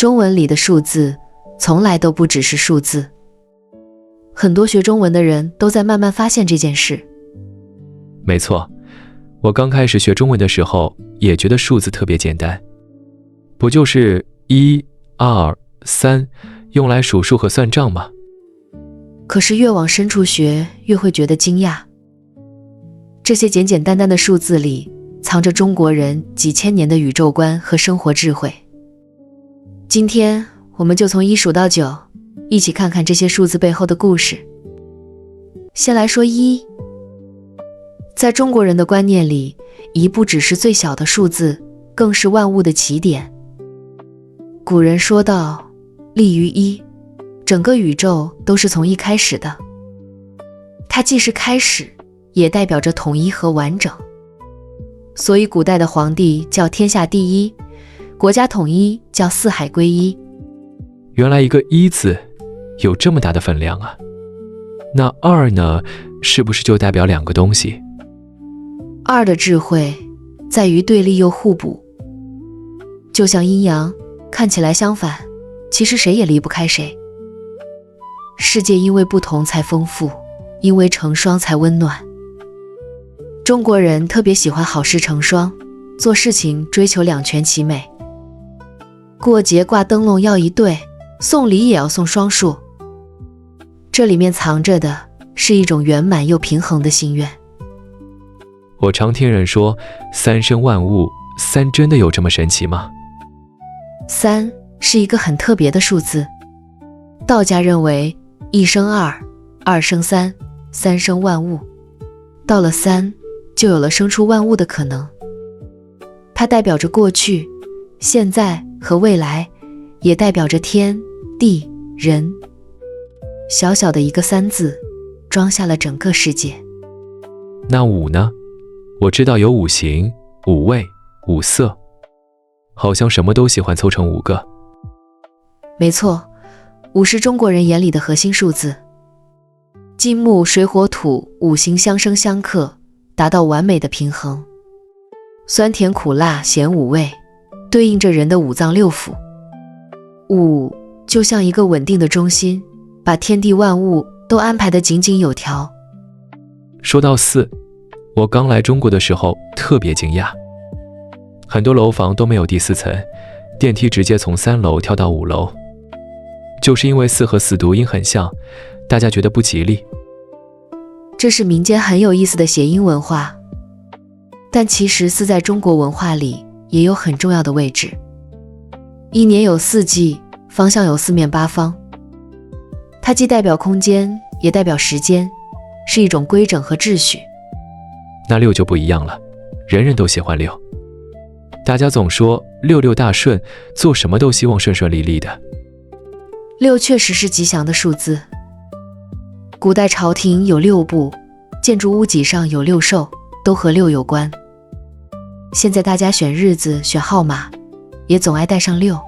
中文里的数字从来都不只是数字。很多学中文的人都在慢慢发现这件事。没错，我刚开始学中文的时候也觉得数字特别简单，不就是1、2、3用来数数和算账吗？可是越往深处学，越会觉得惊讶。这些简简单单的数字里，藏着中国人几千年的宇宙观和生活智慧。今天我们就从1数到9，一起看看这些数字背后的故事。先来说1，在中国人的观念里，1不只是最小的数字，更是万物的起点。古人说道，立于1，整个宇宙都是从1开始的。它既是开始，也代表着统一和完整。所以古代的皇帝叫天下第一，国家统一叫四海归一。原来一个1字有这么大的分量啊。那2呢，是不是就代表2个东西？2的智慧在于对立又互补，就像阴阳，看起来相反，其实谁也离不开谁。世界因为不同才丰富，因为成双才温暖。中国人特别喜欢好事成双，做事情追求两全其美。过节挂灯笼要一对，送礼也要送双数。这里面藏着的是一种圆满又平衡的心愿。我常听人说3生万物，3真的有这么神奇吗？3是一个很特别的数字。道家认为1生2， 2生3， 3生万物。到了3，就有了生出万物的可能。它代表着过去、现在和未来，也代表着天、地、人。小小的一个3字，装下了整个世界。那5呢？我知道有5行、5味、5色，好像什么都喜欢凑成5个。没错，5是中国人眼里的核心数字。金木水火土5行相生相克，达到完美的平衡。酸甜苦辣咸5味，对应着人的5脏6腑。5就像一个稳定的中心，把天地万物都安排得井井有条。说到4，我刚来中国的时候特别惊讶，很多楼房都没有第4层，电梯直接从3楼跳到5楼，就是因为4和4读音很像，大家觉得不吉利。这是民间很有意思的谐音文化，但其实4在中国文化里也有很重要的位置。一年有4季，方向有4面8方，它既代表空间，也代表时间，是一种规整和秩序。那6就不一样了，人人都喜欢6，大家总说6六大顺，做什么都希望顺顺利利的。6确实是吉祥的数字。古代朝廷有6部，建筑屋脊上有6兽，都和6有关。现在大家选日子选号码，也总爱带上6，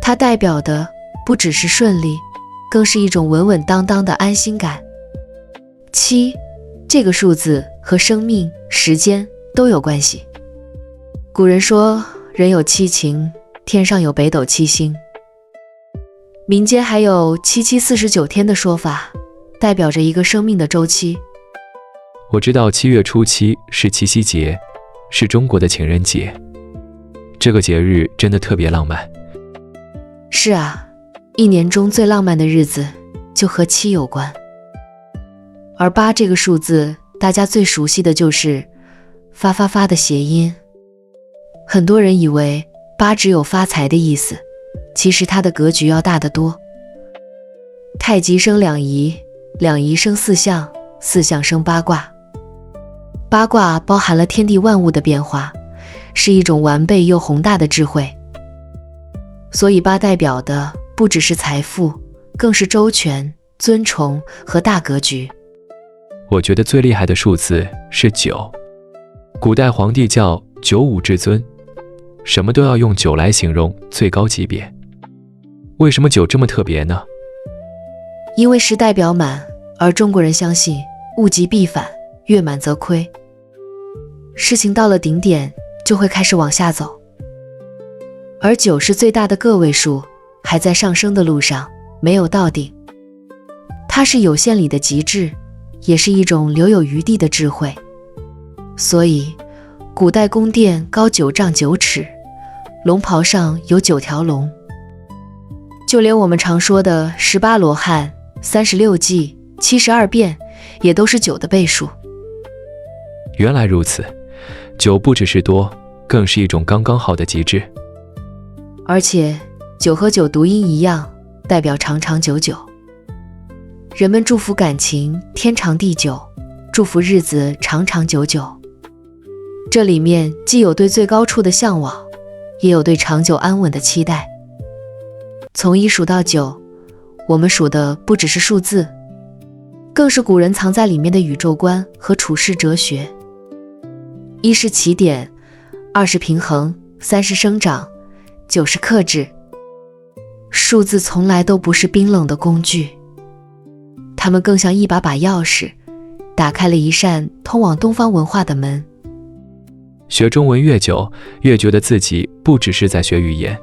它代表的不只是顺利，更是一种稳稳当当的安心感。7这个数字和生命、时间都有关系。古人说人有7情，天上有北斗7星。民间还有7七49天的说法，代表着一个生命的周期。我知道7月初7是七夕节，是中国的情人节。这个节日真的特别浪漫。是啊，一年中最浪漫的日子就和7有关。而8这个数字，大家最熟悉的就是发发发的谐音。很多人以为8只有发财的意思，其实它的格局要大得多。太极生两仪，两仪生4象，4象生八卦。八卦包含了天地万物的变化，是一种完备又宏大的智慧。所以8代表的不只是财富，更是周全、尊崇和大格局。我觉得最厉害的数字是9，古代皇帝叫九五至尊，什么都要用9来形容最高级别。为什么9这么特别呢？因为10代表满，而中国人相信物极必反，月满则亏。事情到了顶点，就会开始往下走。而9是最大的个位数，还在上升的路上，没有到顶。它是有限里的极致，也是一种留有余地的智慧。所以古代宫殿高9丈9尺，龙袍上有9条龙。就连我们常说的18罗汉、36计、72变，也都是9的倍数。原来如此，9不只是多，更是一种刚刚好的极致。而且9和9读音一样，代表长长久久。人们祝福感情天长地久，祝福日子长长久久。这里面既有对最高处的向往，也有对长久安稳的期待。从1数到9，我们数的不只是数字，更是古人藏在里面的宇宙观和处世哲学。1是起点，2是平衡，3是生长，9是克制。数字从来都不是冰冷的工具，它们更像一把把钥匙，打开了一扇通往东方文化的门。学中文越久，越觉得自己不只是在学语言，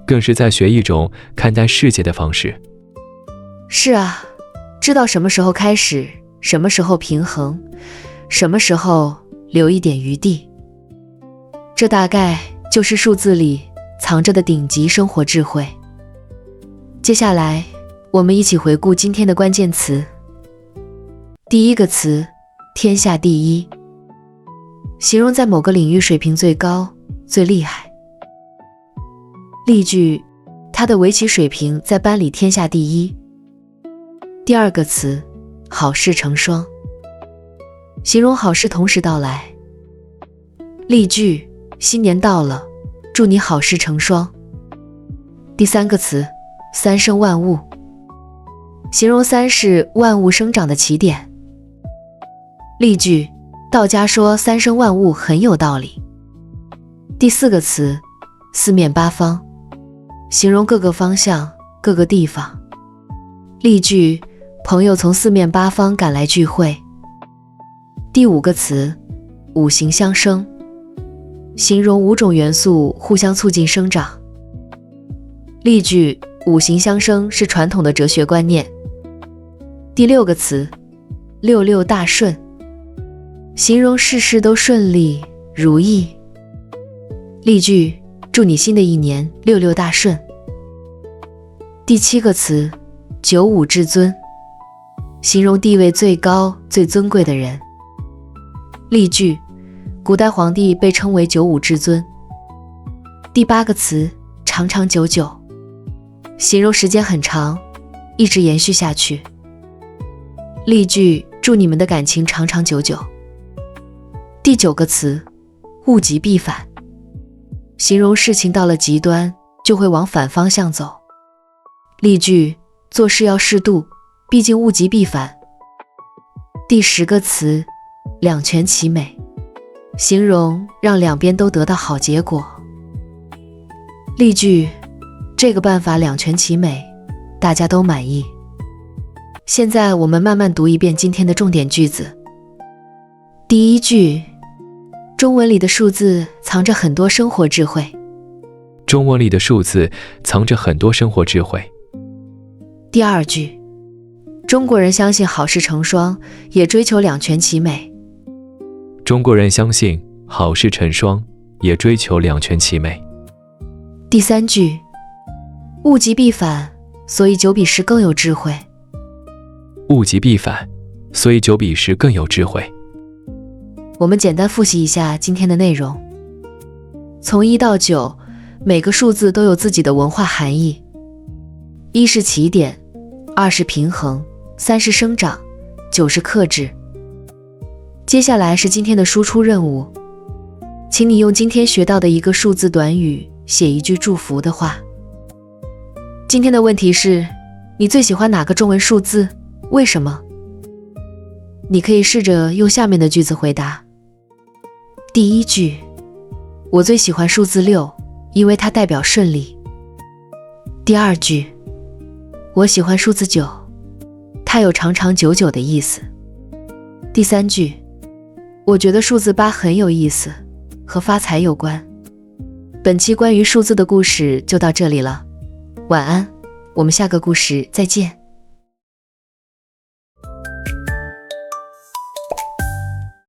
更是在学一种看待世界的方式。是啊，知道什么时候开始，什么时候平衡，什么时候留一点余地。这大概就是数字里藏着的顶级生活智慧。接下来，我们一起回顾今天的关键词。第一个词，天下第一，形容在某个领域水平最高、最厉害。例句，他的围棋水平在班里天下第一。第二个词，好事成双，形容好事同时到来。例句，新年到了，祝你好事成双。第三个词，三生万物，形容3是万物生长的起点。例句，道家说三生万物很有道理。第四个词，四面八方，形容各个方向、各个地方。例句，朋友从四面八方赶来聚会。第五个词，五行相生，形容5种元素互相促进生长。例句，五行相生是传统的哲学观念。第六个词，六六大顺，形容事事都顺利如意。例句，祝你新的一年六六大顺。第七个词，九五至尊，形容地位最高最尊贵的人。例句，古代皇帝被称为九五至尊。第八个词，长长久久，形容时间很长，一直延续下去。例句，祝你们的感情长长久久。第九个词，物极必反，形容事情到了极端就会往反方向走。例句，做事要适度，毕竟物极必反。第10个词，两全其美，形容让两边都得到好结果。例句，这个办法两全其美，大家都满意。现在我们慢慢读一遍今天的重点句子。第一句，中文里的数字藏着很多生活智慧。中文里的数字藏着很多生活智慧。第二句，中国人相信好事成双，也追求两全其美。中国人相信好事成双，也追求两全其美。第三句，物极必反，所以9比10更有智慧。物极必反，所以9比10更有智慧。我们简单复习一下今天的内容。从1到9，每个数字都有自己的文化含义。1是起点，2是平衡，3是生长，9是克制。接下来是今天的输出任务，请你用今天学到的一个数字短语写一句祝福的话。今天的问题是，你最喜欢哪个中文数字？为什么？你可以试着用下面的句子回答。第一句，我最喜欢数字6，因为它代表顺利。第二句，我喜欢数字9，它有长长久久的意思。第三句，我觉得数字8很有意思，和发财有关。本期关于数字的故事就到这里了，晚安，我们下个故事再见。